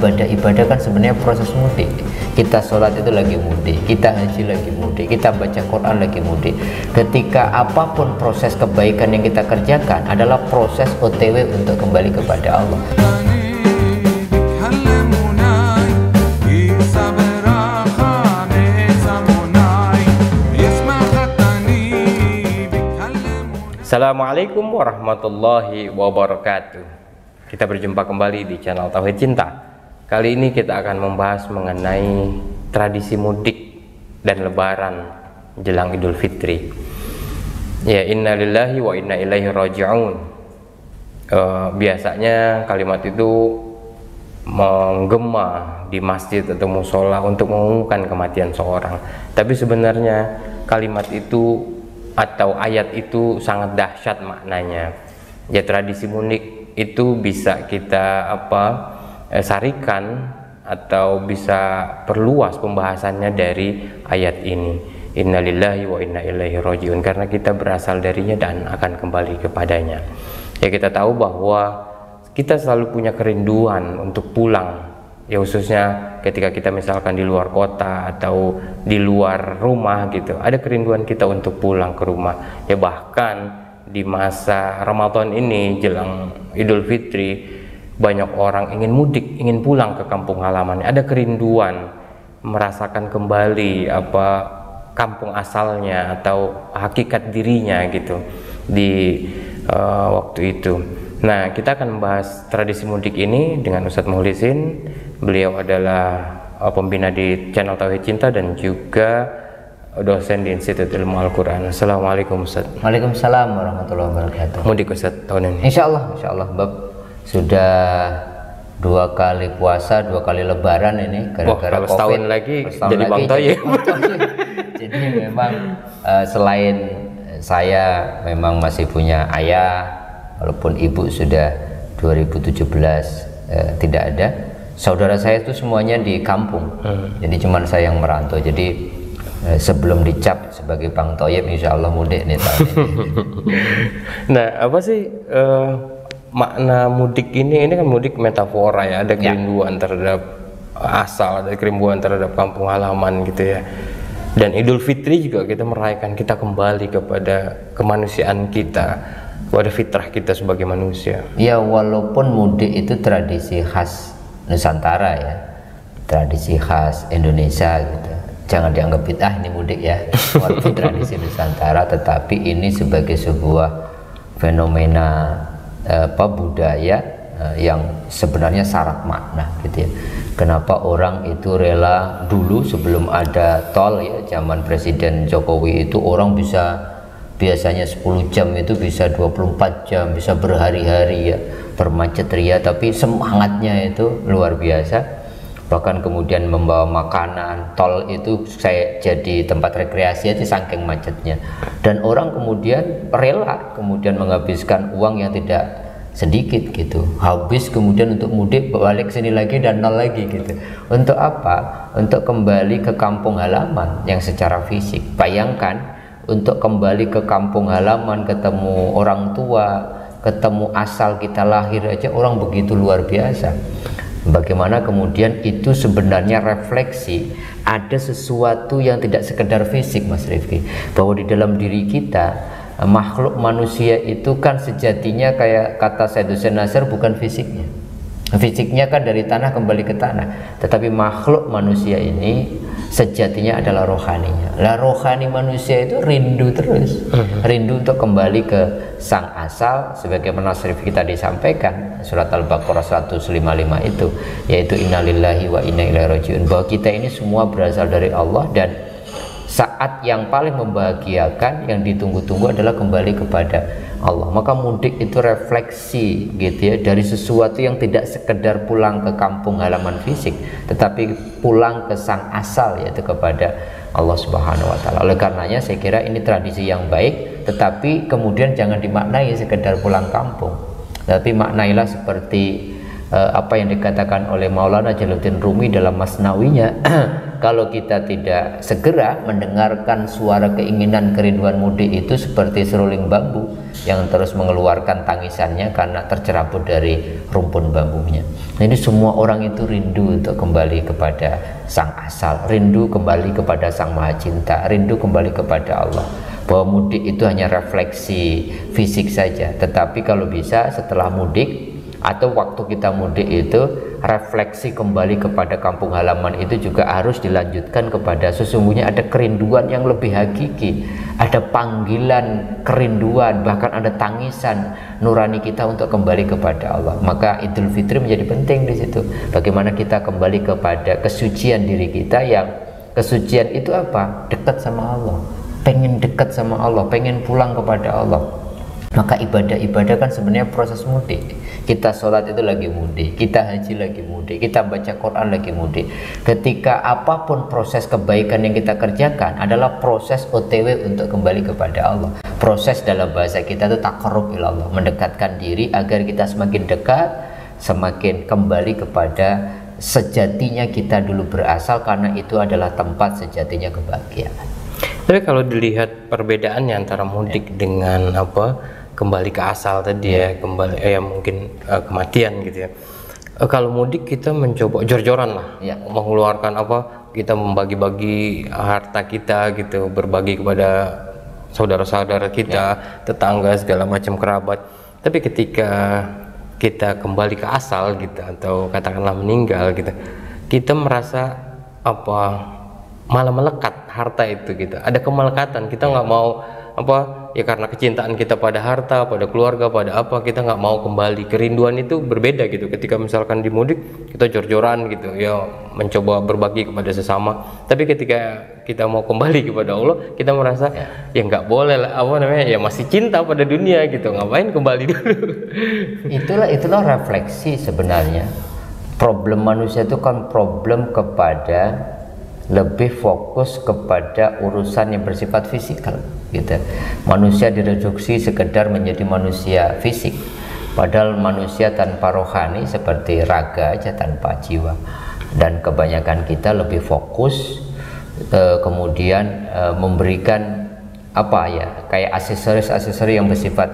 ibadah-ibadah kan sebenarnya proses mudik. Kita sholat itu lagi mudik, kita haji lagi mudik, kita baca Quran lagi mudik. Ketika apapun proses kebaikan yang kita kerjakan adalah proses OTW untuk kembali kepada Allah. Assalamualaikum warahmatullahi wabarakatuh. Kita berjumpa kembali di channel Tauhid Cinta. Kali ini kita akan membahas mengenai tradisi mudik dan lebaran jelang Idul Fitri. Ya, innalillahi wa inna ilaihi raji'un. Biasanya kalimat itu menggema di masjid atau musola untuk mengumumkan kematian seorang. Tapi sebenarnya kalimat itu atau ayat itu sangat dahsyat maknanya. Ya, tradisi mudik itu bisa kita sarikan atau bisa perluas pembahasannya dari ayat ini, innalillahi wa inna ilaihi rajiun, karena kita berasal darinya dan akan kembali kepadanya. Ya, kita tahu bahwa kita selalu punya kerinduan untuk pulang, ya khususnya ketika kita misalkan di luar kota atau di luar rumah gitu, ada kerinduan kita untuk pulang ke rumah. Ya, bahkan di masa Ramadan ini jelang Idul Fitri, banyak orang ingin mudik, ingin pulang ke kampung halamannya, ada kerinduan merasakan kembali kampung asalnya atau hakikat dirinya gitu di waktu itu. Nah, kita akan membahas tradisi mudik ini dengan Ustadz Mukhlisin. Beliau adalah pembina di channel Tauhid Cinta dan juga dosen di Institut Ilmu Al-Quran. Assalamualaikum Ustaz. Waalaikumsalam warahmatullahi wabarakatuh. Mudik Ustaz tahun ini? Insya Allah Bab. Sudah 2 kali puasa, 2 kali lebaran ini gara-gara COVID. Setahun lagi jadi Bang Toyib. Jadi memang selain saya memang masih punya ayah, walaupun ibu sudah 2017 tidak ada. Saudara saya itu semuanya di kampung, jadi cuman saya yang merantau. Jadi sebelum dicap sebagai Bang Toyib, insya Allah mudik nih tahun ini. Nah, apa sih makna mudik ini? Ini kan mudik metafora ya, ada kerinduan terhadap asal, ada kerinduan terhadap kampung halaman gitu ya. Dan Idul Fitri juga kita merayakan, kita kembali kepada kemanusiaan kita, kepada fitrah kita sebagai manusia. Ya, walaupun mudik itu tradisi khas Nusantara ya, tradisi khas Indonesia gitu. Jangan dianggap bid'ah ini mudik ya, walaupun tradisi Nusantara, tetapi ini sebagai sebuah fenomena budaya yang sebenarnya syarat makna gitu ya. Kenapa orang itu rela dulu sebelum ada tol ya, zaman Presiden Jokowi itu orang bisa biasanya 10 jam itu bisa 24 jam, bisa berhari-hari ya bermacet ria, tapi semangatnya itu luar biasa. Bahkan kemudian membawa makanan, tol itu saya jadi tempat rekreasi aja saking macetnya, dan orang kemudian rela kemudian menghabiskan uang yang tidak sedikit gitu, habis kemudian untuk mudik balik sini lagi dan nol lagi gitu. Untuk apa? Untuk kembali ke kampung halaman yang secara fisik. Bayangkan untuk kembali ke kampung halaman, ketemu orang tua, ketemu asal kita lahir aja, orang begitu luar biasa. Bagaimana kemudian itu sebenarnya refleksi ada sesuatu yang tidak sekedar fisik, Mas Rifki, bahwa di dalam diri kita, makhluk manusia itu kan sejatinya kayak kata Said Hussein Nasr, bukan fisiknya. Fisiknya kan dari tanah kembali ke tanah, tetapi makhluk manusia ini sejatinya adalah rohaninya. Lah, rohani manusia itu rindu terus, rindu untuk kembali ke sang asal, sebagaimana Syarif kita disampaikan surat Al-Baqarah 155 itu, yaitu innalillahi wa inna ilaihi rajiun, bahwa kita ini semua berasal dari Allah, dan saat yang paling membahagiakan yang ditunggu-tunggu adalah kembali kepada Allah. Maka mudik itu refleksi gitu ya, dari sesuatu yang tidak sekedar pulang ke kampung halaman fisik, tetapi pulang ke sang asal, yaitu kepada Allah Subhanahu wa Ta'ala. Oleh karenanya saya kira ini tradisi yang baik, tetapi kemudian jangan dimaknai sekedar pulang kampung, tapi maknailah seperti apa yang dikatakan oleh Maulana Jalaluddin Rumi dalam Masnawinya kalau kita tidak segera mendengarkan suara keinginan kerinduan mudik itu seperti seruling bambu yang terus mengeluarkan tangisannya karena tercerabut dari rumpun bambunya. Jadi semua orang itu rindu untuk kembali kepada sang asal, rindu kembali kepada sang maha cinta, rindu kembali kepada Allah. Bahwa mudik itu hanya refleksi fisik saja, tetapi kalau bisa setelah mudik atau waktu kita mudik itu refleksi kembali kepada kampung halaman itu juga harus dilanjutkan kepada sesungguhnya ada kerinduan yang lebih hakiki, ada panggilan kerinduan, bahkan ada tangisan nurani kita untuk kembali kepada Allah. Maka Idul Fitri menjadi penting di situ. Bagaimana kita kembali kepada kesucian diri kita, yang kesucian itu apa? Dekat sama Allah, pengen dekat sama Allah, pengen pulang kepada Allah. Maka ibadah-ibadah kan sebenarnya proses mudik. Kita sholat itu lagi mudik, kita haji lagi mudik, kita baca Quran lagi mudik. Ketika apapun proses kebaikan yang kita kerjakan adalah proses OTW untuk kembali kepada Allah. Proses dalam bahasa kita itu taqarrub ila Allah, mendekatkan diri agar kita semakin dekat, semakin kembali kepada sejatinya kita dulu berasal, karena itu adalah tempat sejatinya kebahagiaan. Tapi kalau dilihat perbedaannya antara mudik dengan kembali ke asal tadi ya, kembali mungkin kematian gitu ya. Kalau mudik kita mencoba jor-joran lah, mengeluarkan kita membagi-bagi harta kita gitu, berbagi kepada saudara-saudara kita, tetangga, segala macam kerabat. Tapi ketika kita kembali ke asal gitu, atau katakanlah meninggal gitu, kita merasa malah melekat harta itu gitu. Ada kemelekatan, kita nggak mau karena kecintaan kita pada harta, pada keluarga, pada kita nggak mau kembali. Kerinduan itu berbeda gitu. Ketika misalkan di mudik kita jor-joran gitu ya, mencoba berbagi kepada sesama. Tapi ketika kita mau kembali kepada Allah, kita merasa ya nggak boleh lah, ya masih cinta pada dunia gitu, ngapain kembali dulu. Itulah refleksi sebenarnya. Problem manusia itu kan problem kepada lebih fokus kepada urusan yang bersifat fisikal gitu. Manusia direduksi sekedar menjadi manusia fisik, padahal manusia tanpa rohani seperti raga aja tanpa jiwa. Dan kebanyakan kita lebih fokus kemudian memberikan kayak aksesoris yang bersifat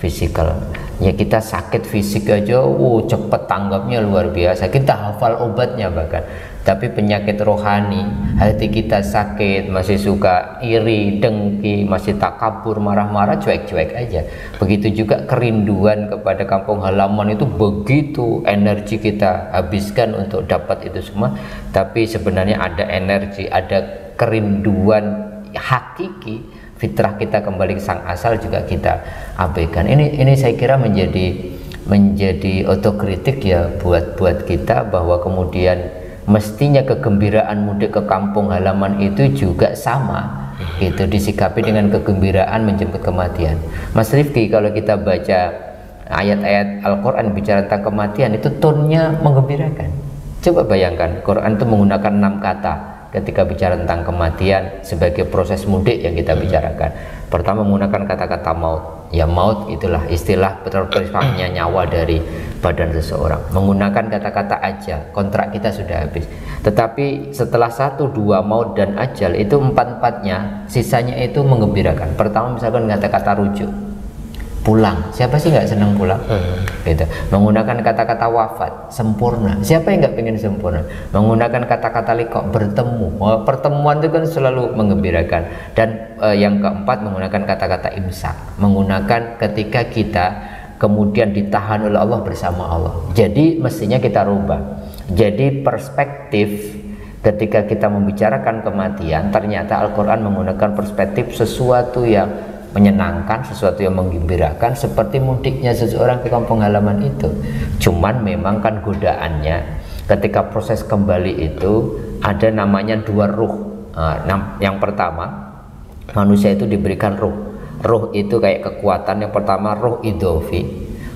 fisikal. Ya kita sakit fisik aja, cepet tanggapnya luar biasa, kita hafal obatnya bahkan. Tapi penyakit rohani, hati kita sakit, masih suka iri, dengki, masih takabur, marah-marah, cuek-cuek aja. Begitu juga kerinduan kepada kampung halaman itu, begitu energi kita habiskan untuk dapat itu semua. Tapi sebenarnya ada energi, ada kerinduan hakiki, fitrah kita kembali ke sang asal juga kita abaikan. Ini saya kira menjadi otokritik ya buat kita, bahwa kemudian mestinya kegembiraan mudik ke kampung halaman itu juga sama gitu, disikapi dengan kegembiraan menjemput kematian. Mas Rifki, kalau kita baca ayat-ayat Al-Quran bicara tentang kematian itu tonnya menggembirakan. Coba bayangkan, Quran itu menggunakan 6 kata ketika bicara tentang kematian sebagai proses mudik yang kita bicarakan. Pertama menggunakan kata-kata maut. Ya maut itulah istilah terpisahnya nyawa dari badan seseorang. Menggunakan kata-kata ajal, kontrak kita sudah habis. Tetapi setelah 1, 2 maut dan ajal itu 4-4-nya, sisanya itu menggembirakan. Pertama misalkan kata-kata rujuk, pulang. Siapa sih nggak senang pulang? Gitu. Menggunakan kata-kata wafat, sempurna. Siapa yang nggak pengen sempurna? Menggunakan kata-kata liqa, bertemu. Pertemuan itu kan selalu menggembirakan. Dan yang keempat menggunakan kata-kata imsak, menggunakan ketika kita kemudian ditahan oleh Allah bersama Allah. Jadi mestinya kita rubah. Jadi perspektif ketika kita membicarakan kematian, ternyata Al-Quran menggunakan perspektif sesuatu yang menyenangkan, sesuatu yang menggembirakan, seperti mudiknya seseorang ke kampung halaman itu. Cuman memang kan godaannya ketika proses kembali itu ada namanya 2 ruh. Yang pertama, manusia itu diberikan ruh. Ruh itu kayak kekuatan. Yang pertama ruh idhofi.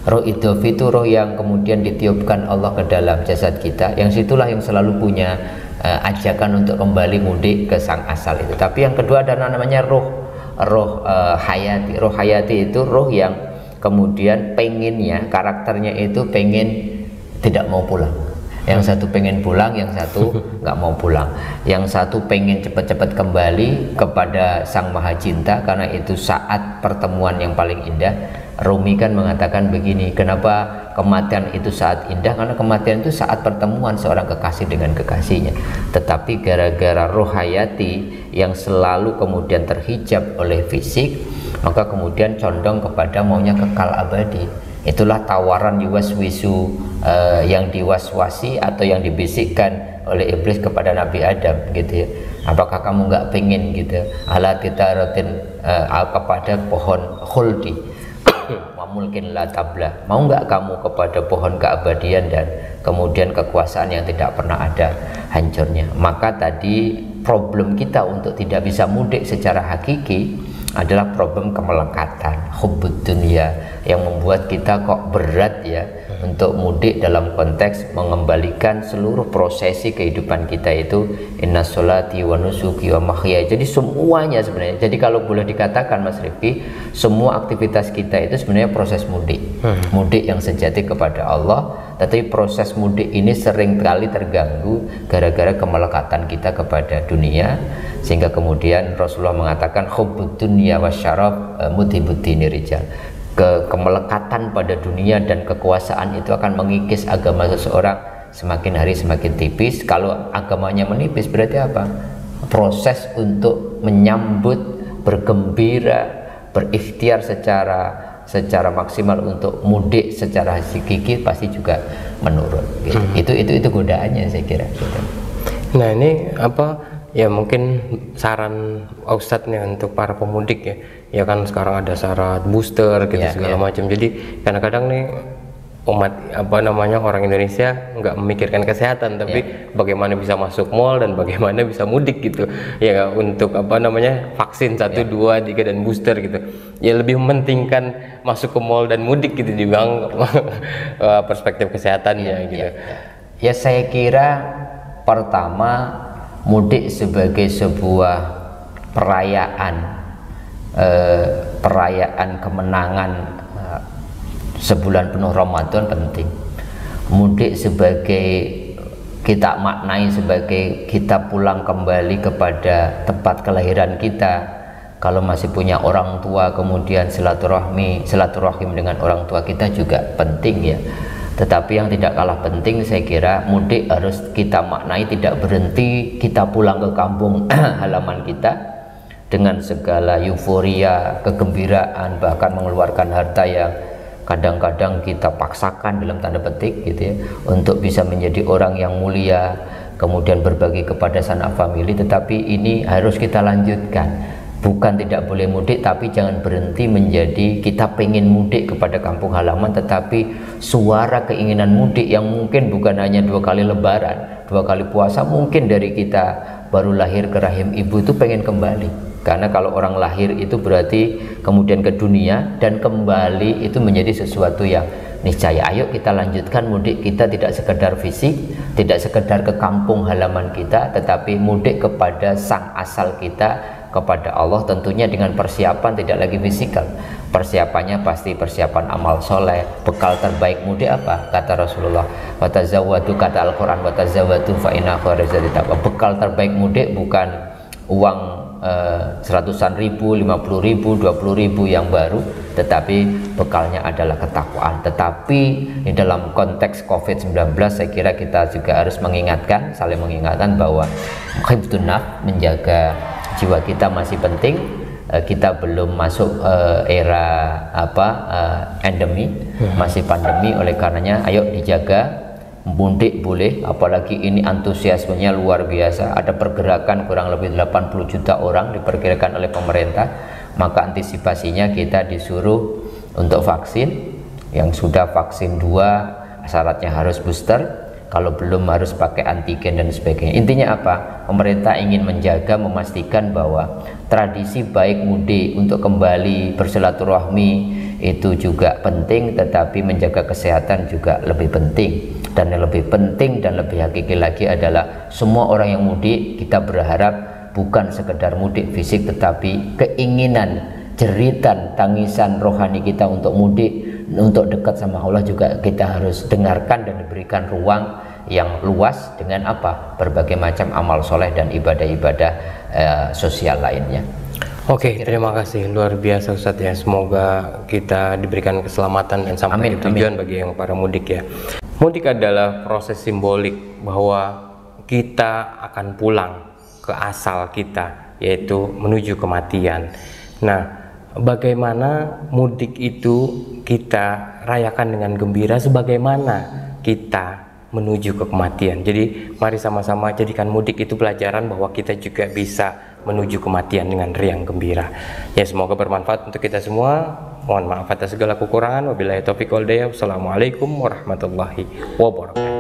Ruh idhofi itu ruh yang kemudian ditiupkan Allah ke dalam jasad kita, yang situlah yang selalu punya ajakan untuk kembali mudik ke sang asal itu. Tapi yang kedua ada namanya ruh hayati. Ruh hayati itu ruh yang kemudian pengennya, karakternya itu pengen tidak mau pulang. Yang satu pengen pulang, yang satu nggak mau pulang. Yang satu pengen cepat-cepat kembali kepada Sang Maha Cinta karena itu saat pertemuan yang paling indah. Rumi kan mengatakan begini, kenapa kematian itu saat indah? Karena kematian itu saat pertemuan seorang kekasih dengan kekasihnya. Tetapi gara-gara roh hayati yang selalu kemudian terhijab oleh fisik, maka kemudian condong kepada maunya kekal abadi. Itulah tawaran yuwaswisu yang diwaswasi atau yang dibisikkan oleh iblis kepada Nabi Adam gitu ya. Apakah kamu nggak pengen gitu ala titaratin kepada pohon khuldi mungkin la tabla, mau nggak kamu kepada pohon keabadian dan kemudian kekuasaan yang tidak pernah ada hancurnya. Maka tadi problem kita untuk tidak bisa mudik secara hakiki adalah problem kemelekatan, hubbud dunya, yang membuat kita kok berat ya untuk mudik dalam konteks mengembalikan seluruh prosesi kehidupan kita itu inna sholati wa nusuki wa mahya. Jadi semuanya sebenarnya, jadi kalau boleh dikatakan Mas Rifki, semua aktivitas kita itu sebenarnya proses mudik, mudik yang sejati kepada Allah. Tetapi proses mudik ini sering kali terganggu gara-gara kemelekatan kita kepada dunia, sehingga kemudian Rasulullah mengatakan hubbud dunya wasyaraf mudhibud dini rijal. Kemelekatan pada dunia dan kekuasaan itu akan mengikis agama seseorang semakin hari semakin tipis. Kalau agamanya menipis berarti apa? Proses untuk menyambut, bergembira, berikhtiar secara maksimal untuk mudik secara hakiki pasti juga menurun gitu. Itu godaannya saya kira gitu. Nah ini apa ya, mungkin saran Ustadz nih untuk para pemudik ya kan sekarang ada syarat booster gitu segala macam. Jadi kadang-kadang nih umat orang Indonesia nggak memikirkan kesehatan, tapi bagaimana bisa masuk mall dan bagaimana bisa mudik gitu ya, untuk vaksin 1, 2, 3 dan booster gitu ya, lebih mementingkan masuk ke mall dan mudik gitu dibanding perspektif kesehatannya gitu. Ya saya kira pertama, mudik sebagai sebuah perayaan kemenangan sebulan penuh Ramadan penting. Mudik sebagai kita maknai sebagai kita pulang kembali kepada tempat kelahiran kita. Kalau masih punya orang tua, kemudian silaturahim dengan orang tua kita juga penting ya. Tetapi yang tidak kalah penting saya kira mudik harus kita maknai tidak berhenti kita pulang ke kampung halaman kita dengan segala euforia, kegembiraan, bahkan mengeluarkan harta yang kadang-kadang kita paksakan dalam tanda petik gitu ya, untuk bisa menjadi orang yang mulia, kemudian berbagi kepada sanak famili. Tetapi ini harus kita lanjutkan. Bukan tidak boleh mudik, tapi jangan berhenti menjadi kita pengen mudik kepada kampung halaman, tetapi suara keinginan mudik yang mungkin bukan hanya 2 kali lebaran, 2 kali puasa, mungkin dari kita baru lahir ke rahim ibu itu pengen kembali. Karena kalau orang lahir itu berarti kemudian ke dunia, dan kembali itu menjadi sesuatu yang niscaya. Ayo kita lanjutkan mudik kita, tidak sekedar fisik, tidak sekedar ke kampung halaman kita, tetapi mudik kepada sang asal kita, kepada Allah, tentunya dengan persiapan tidak lagi fisikal. Persiapannya pasti persiapan amal soleh. Bekal terbaik mudik apa? Kata Rasulullah, watazawwadu, kata Al-Quran, watazawwadu fa inna khairaz zadi taqwa. Bekal terbaik mudik bukan uang 100-an ribu, 50 ribu, 20 ribu yang baru, tetapi bekalnya adalah ketakwaan. Tetapi di dalam konteks COVID-19 saya kira kita juga harus mengingatkan, saling mengingatkan bahwa hifdzun nafs, menjaga jiwa kita masih penting. Kita belum masuk era endemi, masih pandemi. Oleh karenanya ayo dijaga. Mudik boleh, apalagi ini antusiasmenya luar biasa. Ada pergerakan kurang lebih 80 juta orang diperkirakan oleh pemerintah. Maka antisipasinya kita disuruh untuk vaksin. Yang sudah vaksin 2 syaratnya harus booster, kalau belum harus pakai antigen dan sebagainya. Intinya apa? Pemerintah ingin menjaga, memastikan bahwa tradisi baik mudik untuk kembali bersilaturahmi itu juga penting, tetapi menjaga kesehatan juga lebih penting. Dan yang lebih penting dan lebih hakiki lagi adalah semua orang yang mudik, kita berharap bukan sekedar mudik fisik, tetapi keinginan, jeritan, tangisan rohani kita untuk mudik, untuk dekat sama Allah juga kita harus dengarkan dan diberikan ruang, yang luas dengan apa? Berbagai macam amal soleh dan ibadah-ibadah sosial lainnya. Oke, terima kasih, luar biasa Ustadz ya. Semoga kita diberikan keselamatan dan sampai tujuan bagi yang para mudik ya. Mudik adalah proses simbolik bahwa kita akan pulang ke asal kita, yaitu menuju kematian. Nah, bagaimana mudik itu kita rayakan dengan gembira sebagaimana kita menuju ke kematian. Jadi mari sama-sama jadikan mudik itu pelajaran bahwa kita juga bisa menuju kematian dengan riang gembira. Ya, semoga bermanfaat untuk kita semua. Mohon maaf atas segala kekurangan. Wabillahi taufiq wal hidayah. Wassalamualaikum warahmatullahi wabarakatuh.